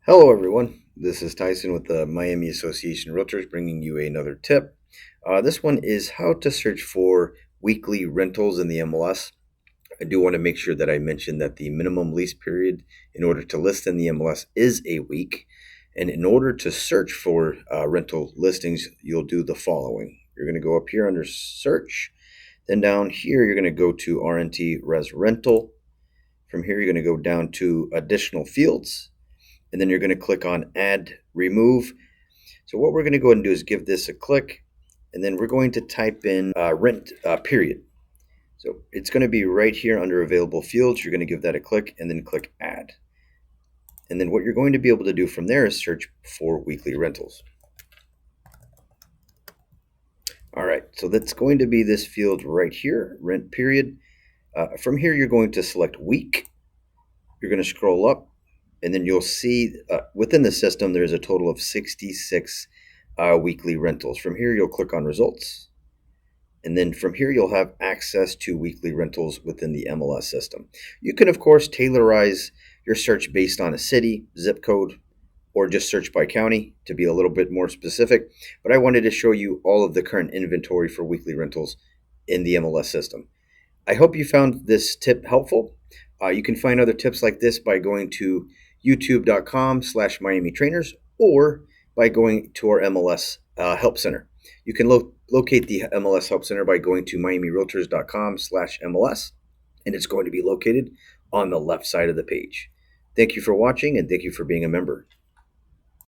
Hello, everyone. This is Tyson with the Miami Association of Realtors bringing you another tip. This one is how to search for weekly rentals in the MLS. I do want to make sure that I mention that the minimum lease period in order to list in the MLS is a week. And in order to search for rental listings, you'll do the following. You're going to go up here under search. Then down here, you're going to go to RNT Res Rental. From here, you're going to go down to additional fields, and then you're going to click on add remove. So what we're going to go ahead and do is give this a click, and then we're going to type in rent period. So it's going to be right here under available fields. You're going to give that a click and then click add. And then what you're going to be able to do from there is search for weekly rentals. All right, so that's going to be this field right here, rent period. From here, you're going to select week. You're going to scroll up, and then you'll see within the system there's a total of 66 weekly rentals. From here, you'll click on results, and then from here you'll have access to weekly rentals within the MLS system. You can, of course, tailorize your search based on a city, zip code, or just search by county to be a little bit more specific. But I wanted to show you all of the current inventory for weekly rentals in the MLS system. I hope you found this tip helpful. You can find other tips like this by going to youtube.com/miamitrainers or by going to our MLS Help Center. You can locate the MLS Help Center by going to miamirealtors.com/MLS, and it's going to be located on the left side of the page. Thank you for watching, and thank you for being a member.